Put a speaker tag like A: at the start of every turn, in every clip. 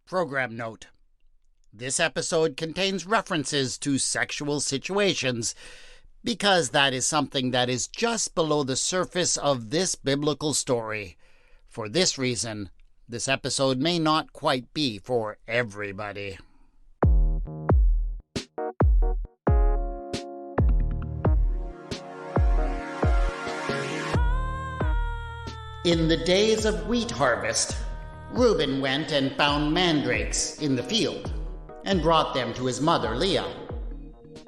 A: Program note. This episode contains references to sexual situations because that is something that is just below the surface of this biblical story. For this reason, this episode may not quite be for everybody. In the days of wheat harvest, Reuben went and found mandrakes in the field and brought them to his mother Leah.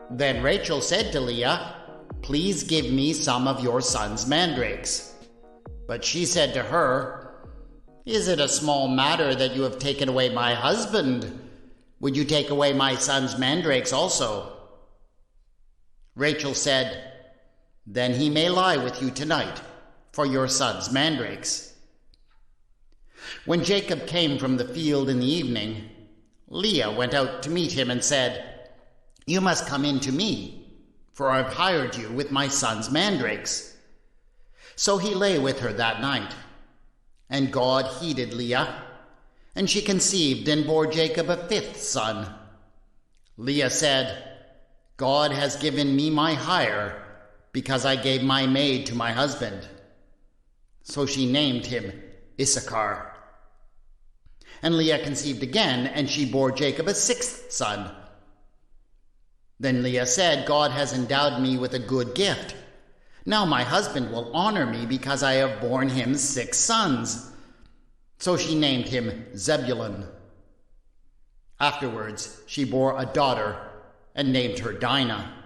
A: Then Rachel said to Leah, "Please give me some of your son's mandrakes." But she said to her, "Is it a small matter that you have taken away my husband? Would you take away my son's mandrakes also?" Rachel said, "Then he may lie with you tonight for your son's mandrakes." When Jacob came from the field in the evening, Leah went out to meet him and said, "You must come in to me, for I've hired you with my son's mandrakes." So he lay with her that night. And God heeded Leah, and she conceived and bore Jacob a fifth son. Leah said, "God has given me my hire, because I gave my maid to my husband." So she named him Issachar. And Leah conceived again, and she bore Jacob a sixth son. Then Leah said, "God has endowed me with a good gift. Now my husband will honor me because I have borne him 6 sons. So she named him Zebulun. Afterwards she bore a daughter and named her Dinah.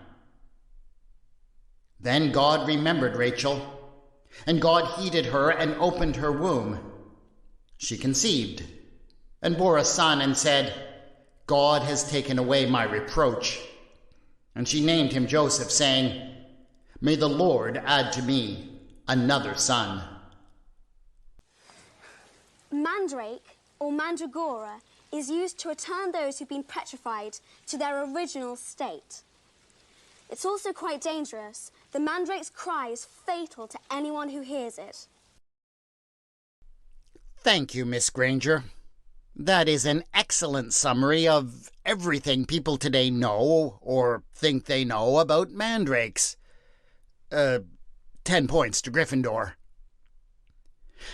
A: Then God remembered Rachel, and God heeded her and opened her womb. She conceived and bore a son and said, "God has taken away my reproach." And she named him Joseph, saying, "May the Lord add to me another son."
B: Mandrake, or mandragora, is used to return those who've been petrified to their original state. It's also quite dangerous. The mandrake's cry is fatal to anyone who hears it.
A: Thank you, Miss Granger. That is an excellent summary of everything people today know or think they know about mandrakes. 10 points to Gryffindor.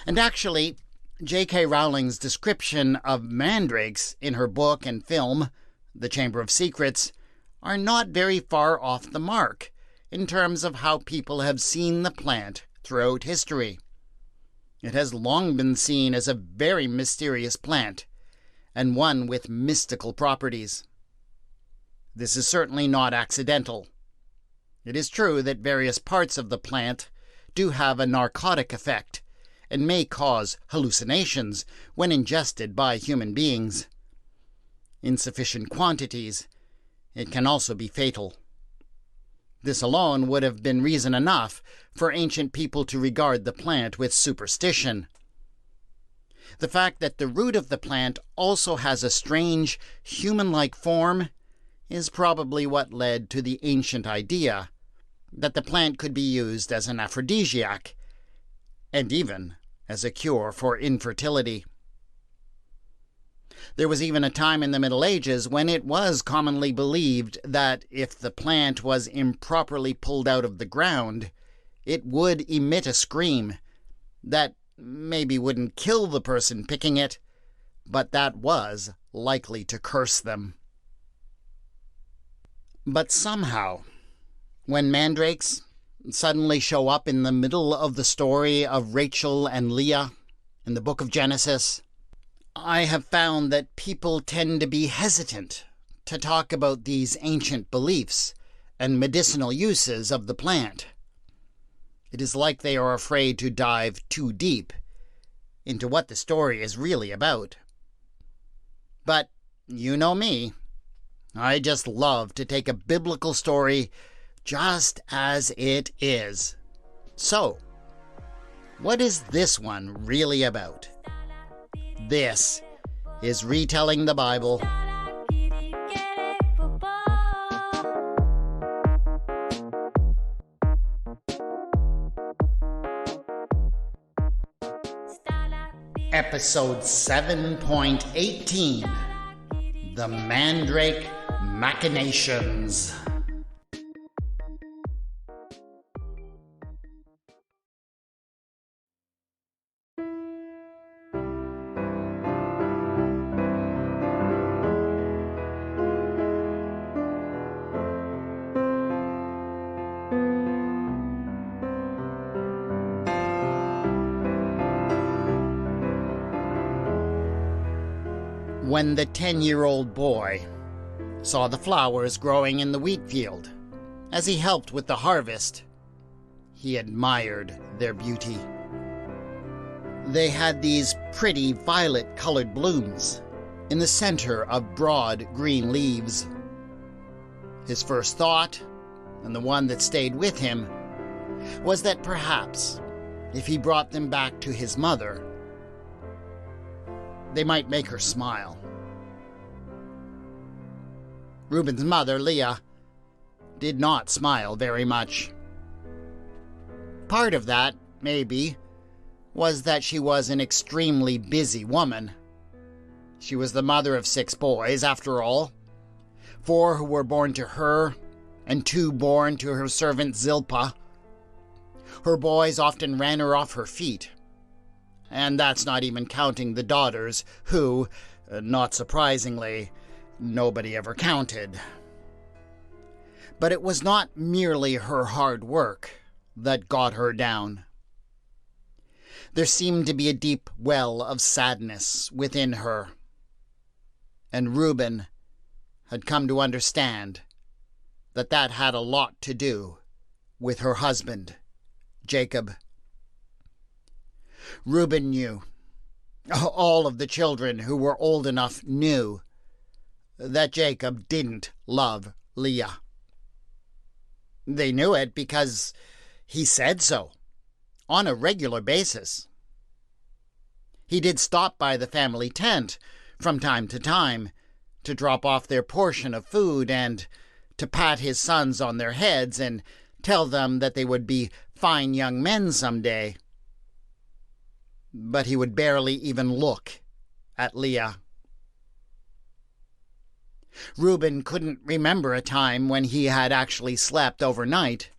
A: And actually, J.K. Rowling's description of mandrakes in her book and film, The Chamber of Secrets, are not very far off the mark in terms of how people have seen the plant throughout history. It has long been seen as a very mysterious plant, and one with mystical properties. This is certainly not accidental. It is true that various parts of the plant do have a narcotic effect and may cause hallucinations when ingested by human beings. In sufficient quantities, it can also be fatal. This alone would have been reason enough for ancient people to regard the plant with superstition. The fact that the root of the plant also has a strange, human-like form is probably what led to the ancient idea that the plant could be used as an aphrodisiac, and even as a cure for infertility. There was even a time in the Middle Ages when it was commonly believed that if the plant was improperly pulled out of the ground, it would emit a scream that maybe wouldn't kill the person picking it, but that was likely to curse them. But somehow, when mandrakes suddenly show up in the middle of the story of Rachel and Leah in the book of Genesis, I have found that people tend to be hesitant to talk about these ancient beliefs and medicinal uses of the plant. It is like they are afraid to dive too deep into what the story is really about. But you know me. I just love to take a biblical story just as it is. So, what is this one really about? This is Retelling the Bible. Episode 7.18, The Mandrake Machinations. When the 10-year-old boy saw the flowers growing in the wheat field as he helped with the harvest, he admired their beauty. They had these pretty violet-colored blooms in the center of broad green leaves. His first thought, and the one that stayed with him, was that perhaps if he brought them back to his mother, they might make her smile. Reuben's mother, Leah, did not smile very much. Part of that, maybe, was that she was an extremely busy woman. She was the mother of 6 boys, after all, 4 who were born to her, and 2 born to her servant Zilpah. Her boys often ran her off her feet, and that's not even counting the daughters who, not surprisingly, nobody ever counted. But it was not merely her hard work that got her down. There seemed to be a deep well of sadness within her, and Reuben had come to understand that that had a lot to do with her husband, Jacob. Reuben knew, all of the children who were old enough knew, that Jacob didn't love Leah. They knew it because he said so, on a regular basis. He did stop by the family tent from time to drop off their portion of food and to pat his sons on their heads and tell them that they would be fine young men someday. But he would barely even look at Leah. Reuben couldn't remember a time when he had actually slept overnight,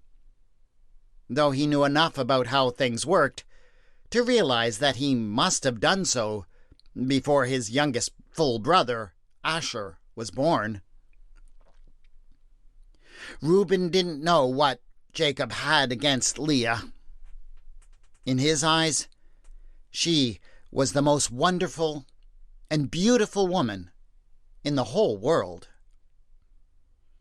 A: though he knew enough about how things worked to realize that he must have done so before his youngest full brother, Asher, was born. Reuben didn't know what Jacob had against Leah. In his eyes, she was the most wonderful and beautiful woman in the whole world.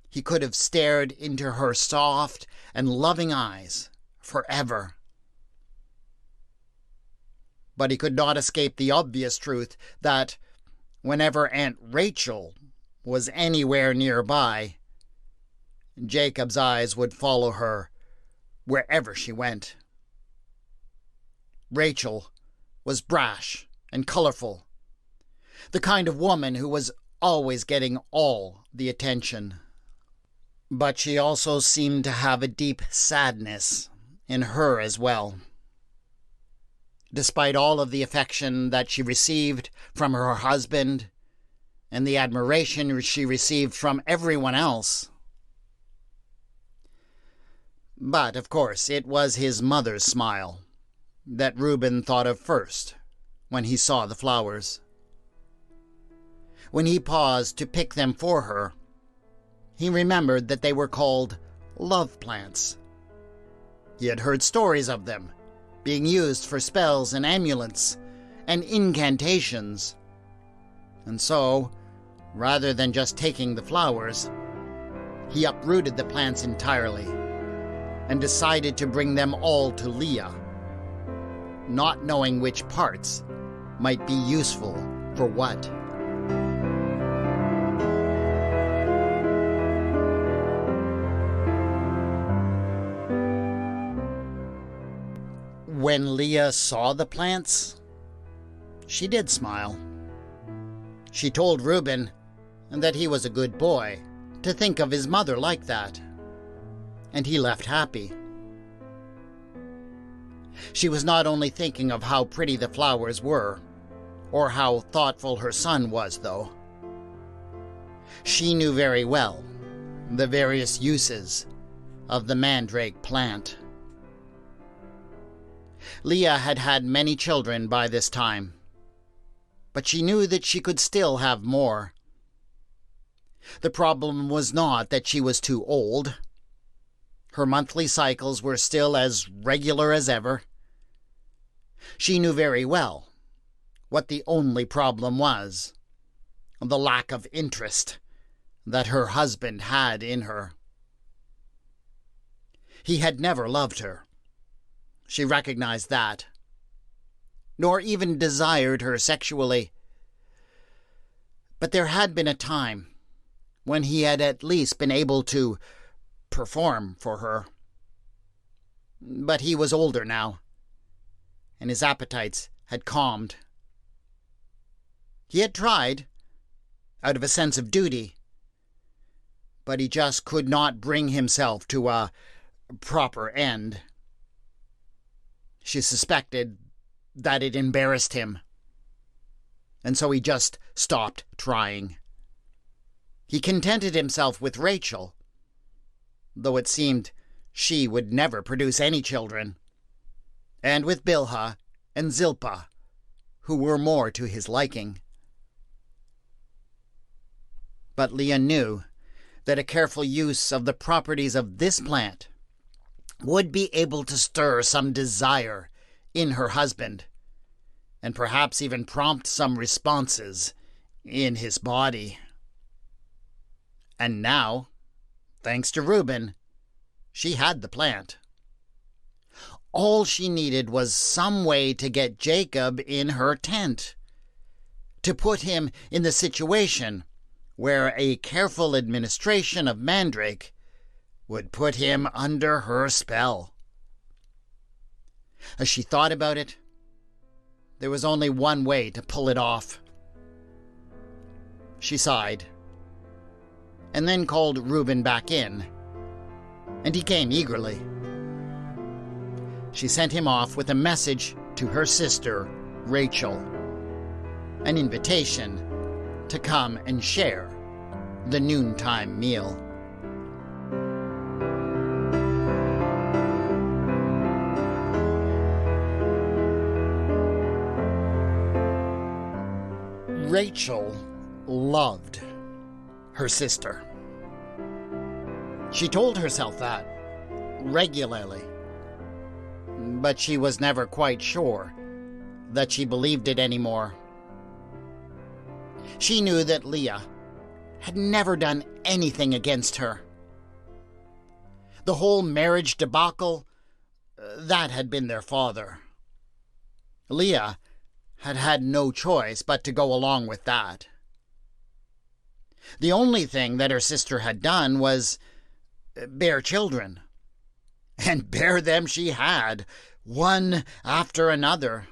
A: He could have stared into her soft and loving eyes forever. But he could not escape the obvious truth that whenever Aunt Rachel was anywhere nearby, Jacob's eyes would follow her wherever she went. Rachel was brash and colorful, the kind of woman who was always getting all the attention. But she also seemed to have a deep sadness in her as well. Despite all of the affection that she received from her husband and the admiration she received from everyone else. But, of course, it was his mother's smile that Reuben thought of first when he saw the flowers. When he paused to pick them for her, he remembered that they were called love plants. He had heard stories of them being used for spells and amulets and incantations. And so, rather than just taking the flowers, he uprooted the plants entirely and decided to bring them all to Leah, not knowing which parts might be useful for what. When Leah saw the plants, she did smile. She told Reuben that he was a good boy to think of his mother like that, and he left happy. She was not only thinking of how pretty the flowers were, or how thoughtful her son was, though. She knew very well the various uses of the mandrake plant. Leah had had many children by this time, but she knew that she could still have more. The problem was not that she was too old. Her monthly cycles were still as regular as ever. She knew very well what the only problem was: the lack of interest that her husband had in her. He had never loved her. She recognized that, nor even desired her sexually. But there had been a time when he had at least been able to perform for her. But he was older now, and his appetites had calmed. He had tried, out of a sense of duty, but he just could not bring himself to a proper end. She suspected that it embarrassed him, and so he just stopped trying. He contented himself with Rachel, though it seemed she would never produce any children, and with Bilhah and Zilpah, who were more to his liking. But Leah knew that a careful use of the properties of this plant would be able to stir some desire in her husband, and perhaps even prompt some responses in his body. And now, thanks to Reuben, she had the plant. All she needed was some way to get Jacob in her tent, to put him in the situation where a careful administration of mandrake would put him under her spell. As she thought about it, there was only one way to pull it off. She sighed, and then called Reuben back in, and he came eagerly. She sent him off with a message to her sister, Rachel, an invitation to come and share the noontime meal. Rachel loved her sister. She told herself that regularly, but she was never quite sure that she believed it anymore. She knew that Leah had never done anything against her. The whole marriage debacle, that had been their father. Leah had had no choice but to go along with that. The only thing that her sister had done was bear children. And bear them she had, one after another.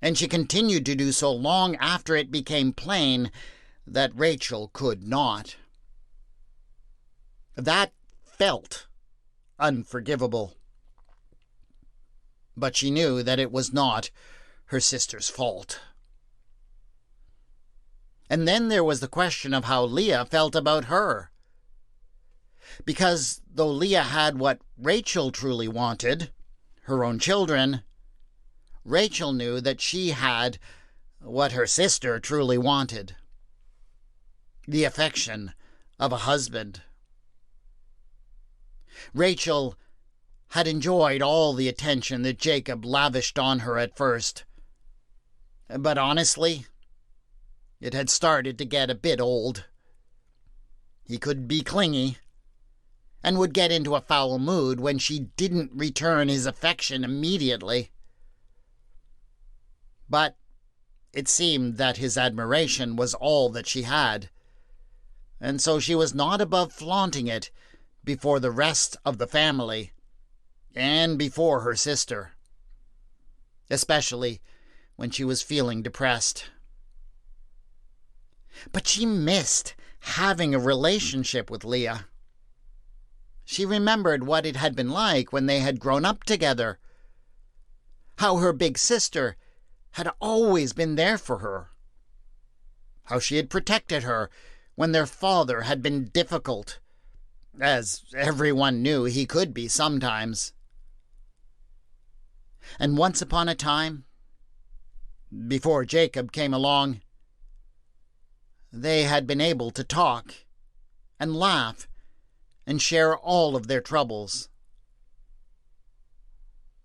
A: And she continued to do so long after it became plain that Rachel could not. That felt unforgivable. But she knew that it was not her sister's fault. And then there was the question of how Leah felt about her. Because though Leah had what Rachel truly wanted, her own children, Rachel knew that she had what her sister truly wanted: the affection of a husband. Rachel had enjoyed all the attention that Jacob lavished on her at first, but honestly, it had started to get a bit old. He could be clingy, and would get into a foul mood when she didn't return his affection immediately. But it seemed that his admiration was all that she had, and so she was not above flaunting it before the rest of the family, and before her sister, especially when she was feeling depressed. But she missed having a relationship with Leah. She remembered what it had been like when they had grown up together, how her big sister had always been there for her. How she had protected her when their father had been difficult, as everyone knew he could be sometimes. And once upon a time, before Jacob came along, they had been able to talk and laugh and share all of their troubles.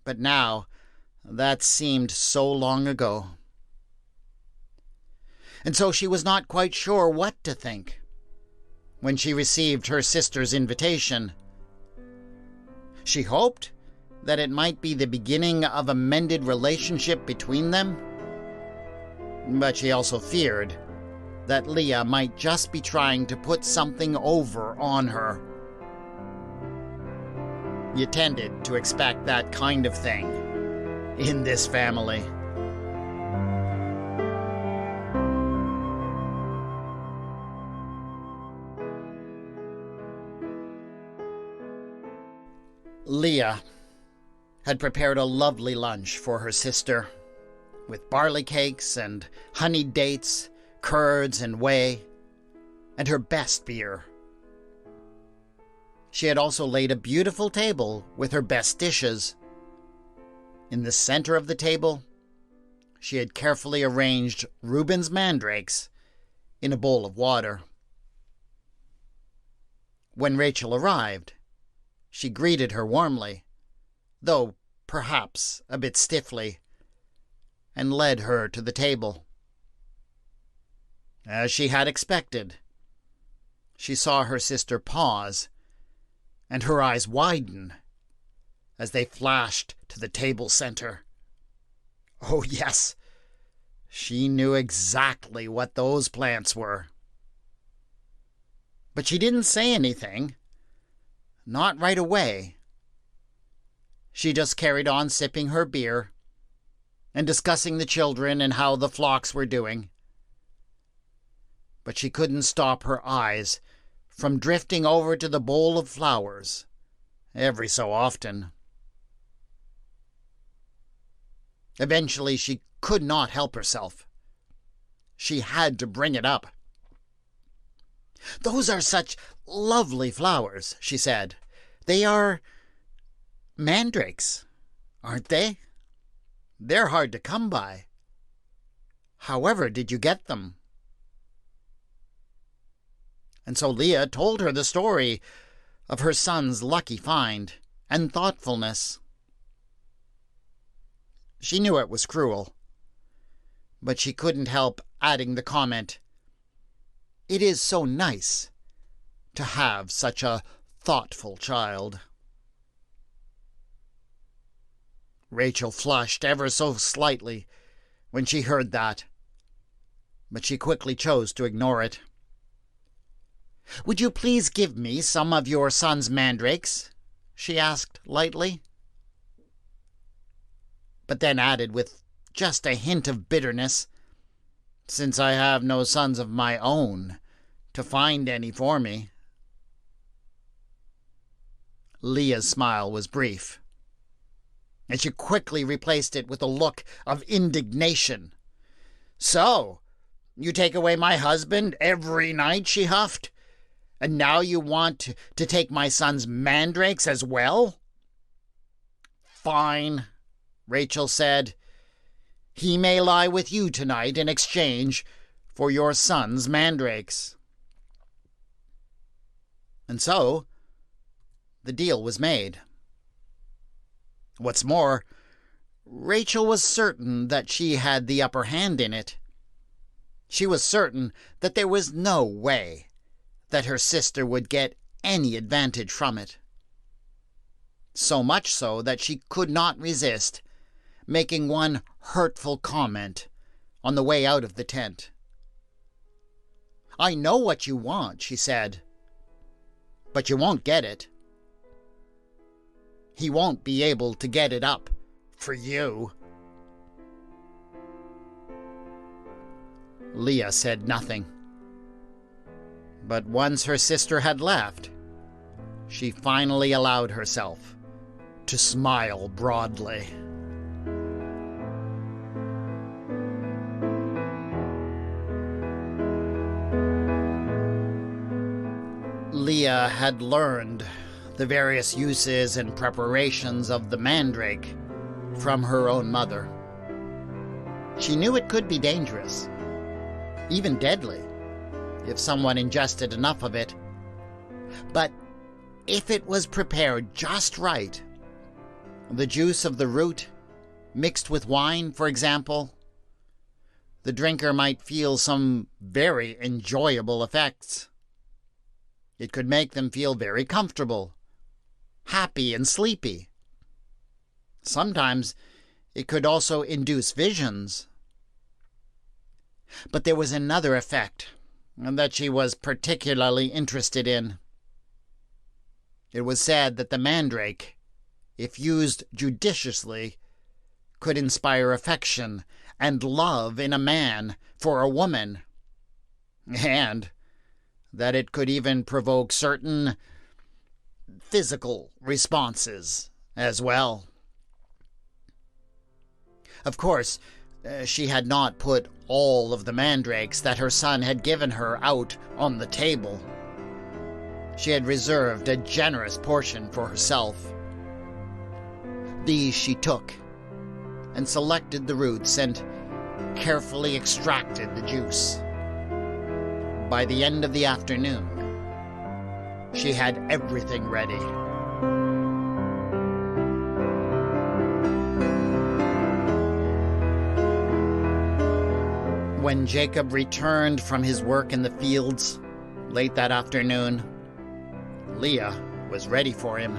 A: But now, that seemed so long ago. And so she was not quite sure what to think when she received her sister's invitation. She hoped that it might be the beginning of a mended relationship between them, but she also feared that Leah might just be trying to put something over on her. You tended to expect that kind of thing in this family. Leah had prepared a lovely lunch for her sister, with barley cakes and honeyed dates, curds and whey, and her best beer. She had also laid a beautiful table with her best dishes. In the center of the table, she had carefully arranged Reuben's mandrakes in a bowl of water. When Rachel arrived, she greeted her warmly, though perhaps a bit stiffly, and led her to the table. As she had expected, she saw her sister pause, and her eyes widen as they flashed to the table center. Oh yes, she knew exactly what those plants were. But she didn't say anything. Not right away. She just carried on sipping her beer and discussing the children and how the flocks were doing. But she couldn't stop her eyes from drifting over to the bowl of flowers every so often. Eventually, she could not help herself. She had to bring it up. "Those are such lovely flowers," she said. "They are mandrakes, aren't they? They're hard to come by. However did you get them?" And so Leah told her the story of her son's lucky find and thoughtfulness. She knew it was cruel, but she couldn't help adding the comment, "It is so nice to have such a thoughtful child." Rachel flushed ever so slightly when she heard that, but she quickly chose to ignore it. "Would you please give me some of your son's mandrakes?" she asked lightly, but then added with just a hint of bitterness, "Since I have no sons of my own to find any for me." Leah's smile was brief, and she quickly replaced it with a look of indignation. "So, you take away my husband every night," she huffed, "and now you want to take my son's mandrakes as well?" "Fine," Rachel said. "He may lie with you tonight in exchange for your son's mandrakes." And so, the deal was made. What's more, Rachel was certain that she had the upper hand in it. She was certain that there was no way that her sister would get any advantage from it. So much so that she could not resist making one hurtful comment on the way out of the tent. "I know what you want," she said, "but you won't get it. He won't be able to get it up for you." Leah said nothing. But once her sister had left, she finally allowed herself to smile broadly. Leah had learned the various uses and preparations of the mandrake from her own mother. She knew it could be dangerous, even deadly, if someone ingested enough of it. But if it was prepared just right, the juice of the root mixed with wine, for example, the drinker might feel some very enjoyable effects. It could make them feel very comfortable, happy and sleepy. Sometimes it could also induce visions. But there was another effect that she was particularly interested in. It was said that the mandrake, if used judiciously, could inspire affection and love in a man for a woman, and that it could even provoke certain physical responses as well. Of course, she had not put all of the mandrakes that her son had given her out on the table. She had reserved a generous portion for herself. These she took and selected the roots and carefully extracted the juice. By the end of the afternoon, she had everything ready. When Jacob returned from his work in the fields late that afternoon, Leah was ready for him.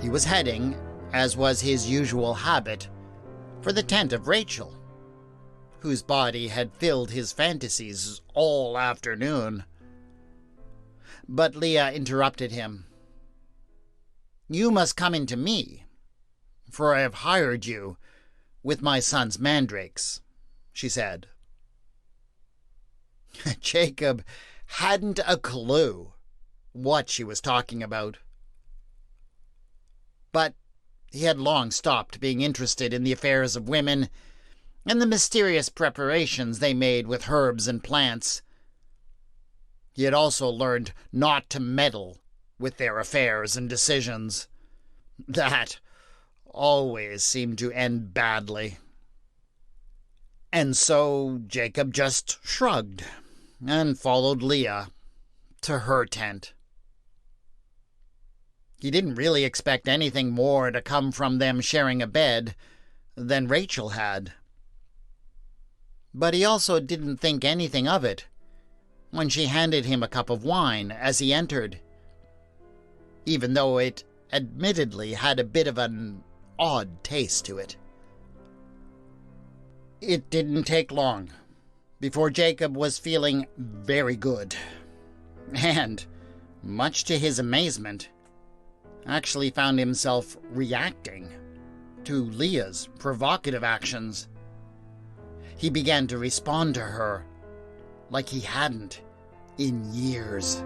A: He was heading, as was his usual habit, for the tent of Rachel, whose body had filled his fantasies all afternoon. But Leah interrupted him. "You must come into me, for I have hired you with my son's mandrakes," she said. Jacob hadn't a clue what she was talking about. But he had long stopped being interested in the affairs of women and the mysterious preparations they made with herbs and plants. He had also learned not to meddle with their affairs and decisions. That always seemed to end badly. And so Jacob just shrugged and followed Leah to her tent. He didn't really expect anything more to come from them sharing a bed than Rachel had. But he also didn't think anything of it when she handed him a cup of wine as he entered, even though it admittedly had a bit of an odd taste to it. It didn't take long before Jacob was feeling very good, and, much to his amazement, actually found himself reacting to Leah's provocative actions. He began to respond to her like he hadn't in years.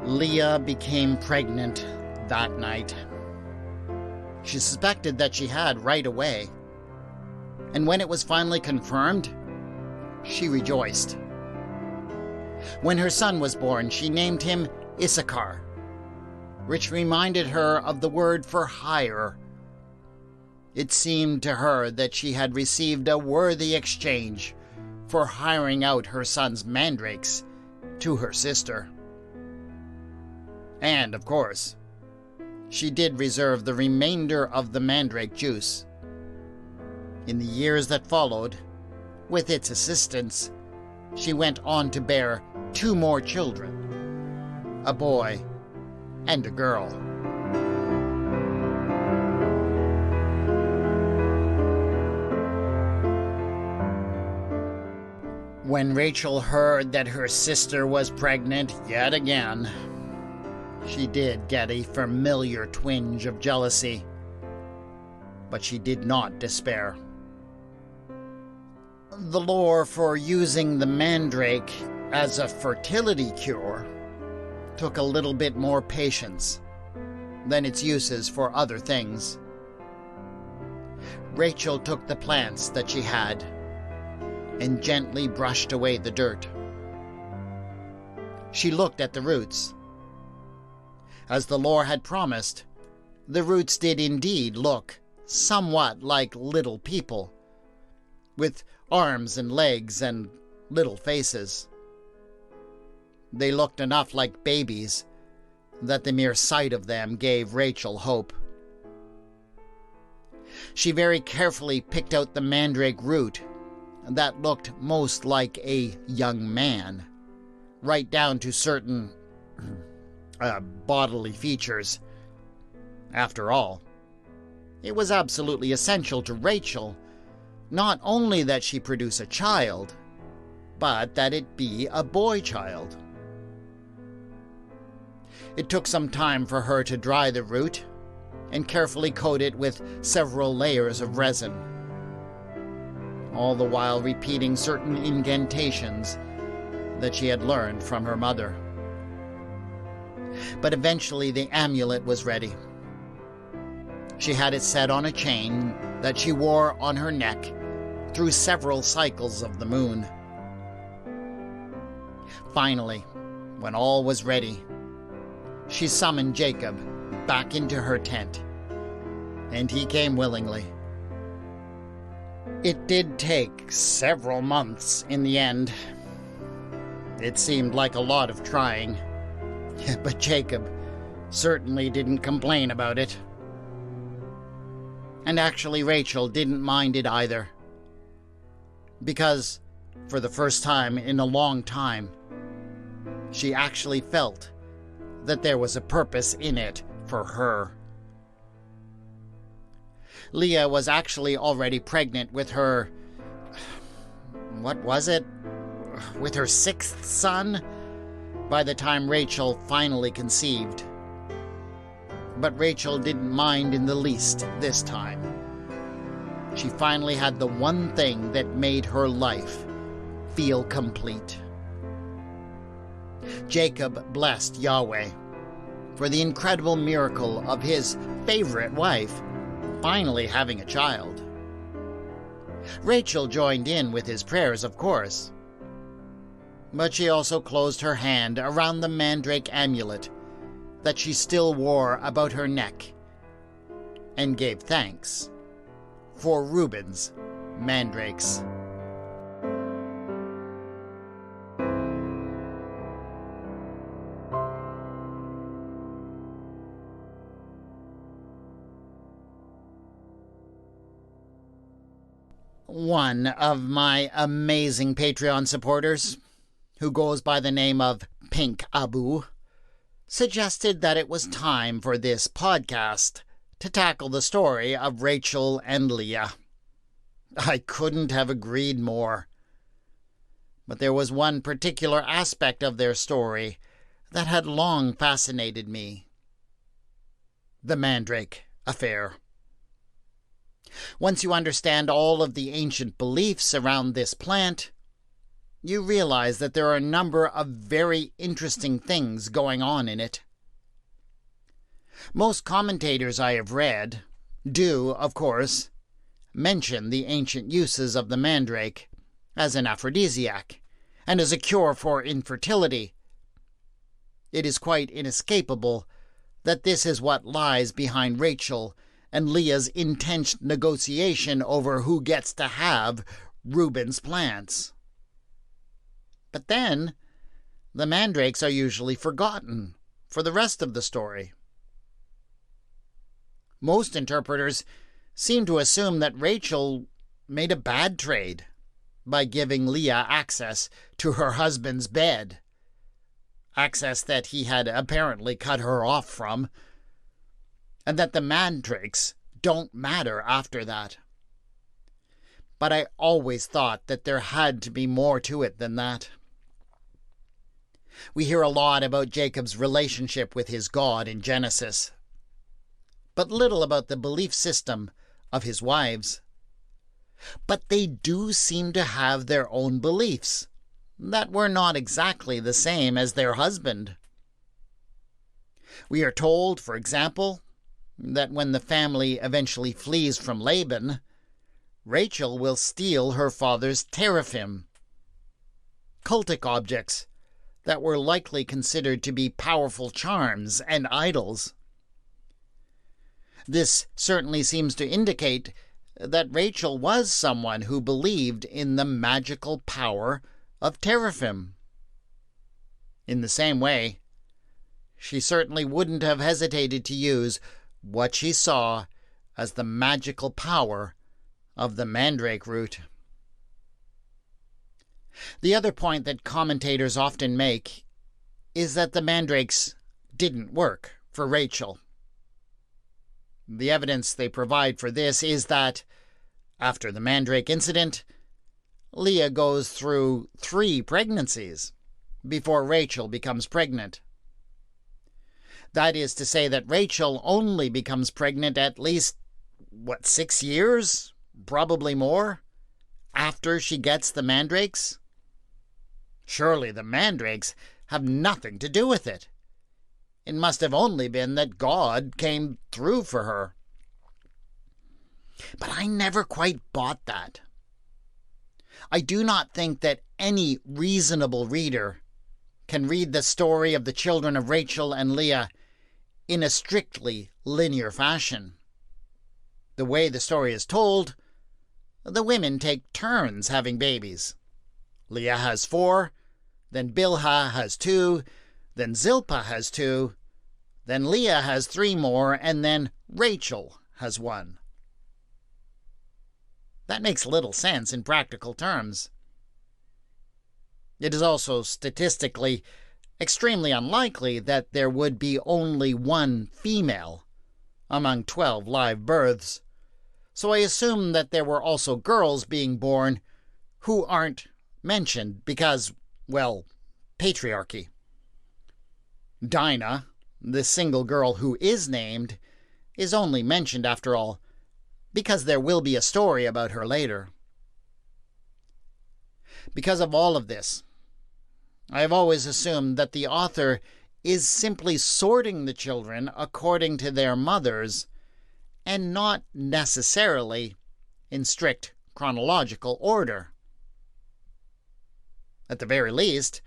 A: Leah became pregnant that night. She suspected that she had right away, and when it was finally confirmed, she rejoiced. When her son was born, she named him Issachar, which reminded her of the word for hire. It seemed to her that she had received a worthy exchange for hiring out her son's mandrakes to her sister. And, of course, she did reserve the remainder of the mandrake juice. In the years that followed, with its assistance, she went on to bear 2 more children, a boy and a girl. When Rachel heard that her sister was pregnant yet again, she did get a familiar twinge of jealousy, but she did not despair. The lore for using the mandrake as a fertility cure took a little bit more patience than its uses for other things. Rachel took the plants that she had and gently brushed away the dirt. She looked at the roots. As the lore had promised, the roots did indeed look somewhat like little people, with arms and legs and little faces. They looked enough like babies that the mere sight of them gave Rachel hope. She very carefully picked out the mandrake root that looked most like a young man, right down to certain bodily features. After all, it was absolutely essential to Rachel not only that she produce a child, but that it be a boy child. It took some time for her to dry the root and carefully coat it with several layers of resin, all the while repeating certain incantations that she had learned from her mother. But eventually the amulet was ready. She had it set on a chain that she wore on her neck through several cycles of the moon. Finally, when all was ready, she summoned Jacob back into her tent, and he came willingly. It did take several months in the end. It seemed like a lot of trying, but Jacob certainly didn't complain about it. And actually, Rachel didn't mind it either, because for the first time in a long time, she actually felt that there was a purpose in it for her. Leah was actually already pregnant with her... what was it? With her 6th son by the time Rachel finally conceived. But Rachel didn't mind in the least this time. She finally had the one thing that made her life feel complete. Jacob blessed Yahweh for the incredible miracle of his favorite wife finally having a child. Rachel joined in with his prayers, of course, but she also closed her hand around the mandrake amulet that she still wore about her neck and gave thanks for Reuben's mandrakes. One of my amazing Patreon supporters, who goes by the name of Pink Abu, suggested that it was time for this podcast to tackle the story of Rachel and Leah. I couldn't have agreed more. But there was one particular aspect of their story that had long fascinated me: the Mandrake affair. Once you understand all of the ancient beliefs around this plant, you realize that there are a number of very interesting things going on in it. Most commentators I have read do, of course, mention the ancient uses of the mandrake as an aphrodisiac and as a cure for infertility. It is quite inescapable that this is what lies behind Rachel and Leah's intense negotiation over who gets to have Reuben's plants. But then, the mandrakes are usually forgotten for the rest of the story. Most interpreters seem to assume that Rachel made a bad trade by giving Leah access to her husband's bed, access that he had apparently cut her off from, and that the mandrakes don't matter after that. But I always thought that there had to be more to it than that. We hear a lot about Jacob's relationship with his God in Genesis, but little about the belief system of his wives. But they do seem to have their own beliefs that were not exactly the same as their husband. We are told, for example, that when the family eventually flees from Laban, Rachel will steal her father's teraphim, cultic objects that were likely considered to be powerful charms and idols. This certainly seems to indicate that Rachel was someone who believed in the magical power of teraphim. In the same way, she certainly wouldn't have hesitated to use what she saw as the magical power of the mandrake root. The other point that commentators often make is that the mandrakes didn't work for Rachel. The evidence they provide for this is that, after the mandrake incident, Leah goes through 3 pregnancies before Rachel becomes pregnant. That is to say that Rachel only becomes pregnant at least, 6 years? Probably more? After she gets the mandrakes? Surely the mandrakes have nothing to do with it. It must have only been that God came through for her. But I never quite bought that. I do not think that any reasonable reader can read the story of the children of Rachel and Leah in a strictly linear fashion. The way the story is told, the women take turns having babies. Leah has 4, then Bilhah has 2, then Zilpah has 2, then Leah has 3 more, and then Rachel has 1. That makes little sense in practical terms. It is also statistically extremely unlikely that there would be only 1 female among 12 live births, so I assume that there were also girls being born who aren't mentioned because, well, patriarchy. Dinah, the single girl who is named, is only mentioned, after all, because there will be a story about her later. Because of all of this, I have always assumed that the author is simply sorting the children according to their mothers and not necessarily in strict chronological order. At the very least,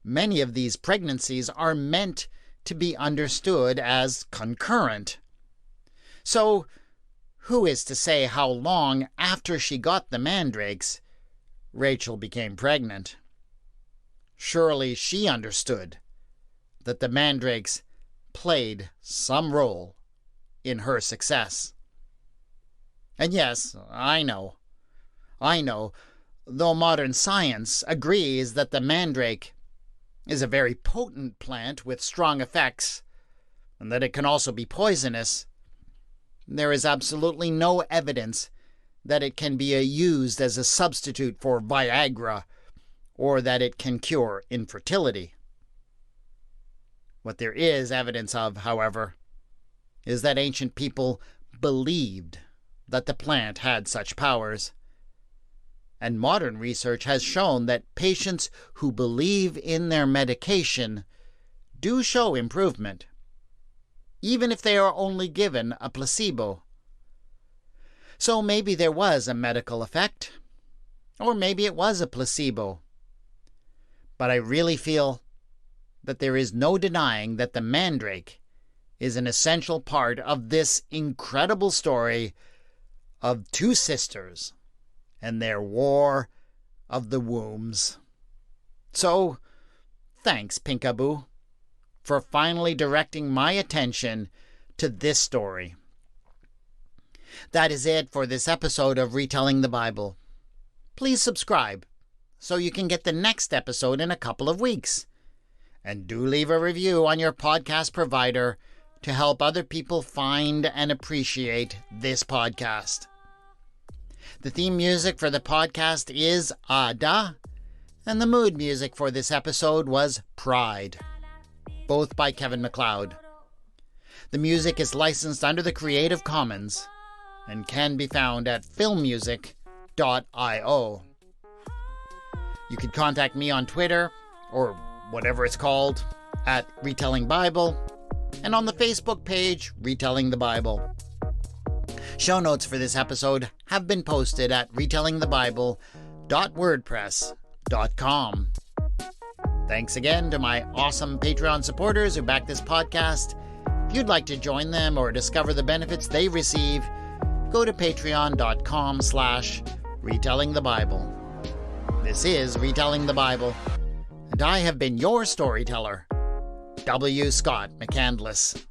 A: many of these pregnancies are meant to be understood as concurrent. So, who is to say how long after she got the mandrakes Rachel became pregnant? Surely she understood that the mandrakes played some role in her success. And yes, I know, though modern science agrees that the mandrake is a very potent plant with strong effects, and that it can also be poisonous, there is absolutely no evidence that it can be used as a substitute for Viagra, or that it can cure infertility. What there is evidence of, however, is that ancient people believed that the plant had such powers. And modern research has shown that patients who believe in their medication do show improvement, even if they are only given a placebo. So maybe there was a medical effect, or maybe it was a placebo. But I really feel that there is no denying that the mandrake is an essential part of this incredible story of 2 sisters and their war of the wombs. So, thanks, Pinkaboo, for finally directing my attention to this story. That is it for this episode of Retelling the Bible. Please subscribe so you can get the next episode in a couple of weeks. And do leave a review on your podcast provider to help other people find and appreciate this podcast. The theme music for the podcast is Ada, and the mood music for this episode was Pride, both by Kevin MacLeod. The music is licensed under the Creative Commons and can be found at filmmusic.io. You can contact me on Twitter, or whatever it's called, at Retelling Bible, and on the Facebook page, Retelling the Bible. Show notes for this episode have been posted at retellingthebible.wordpress.com. Thanks again to my awesome Patreon supporters who back this podcast. If you'd like to join them or discover the benefits they receive, go to patreon.com/retellingthebible. This is Retelling the Bible, and I have been your storyteller, W. Scott McCandless.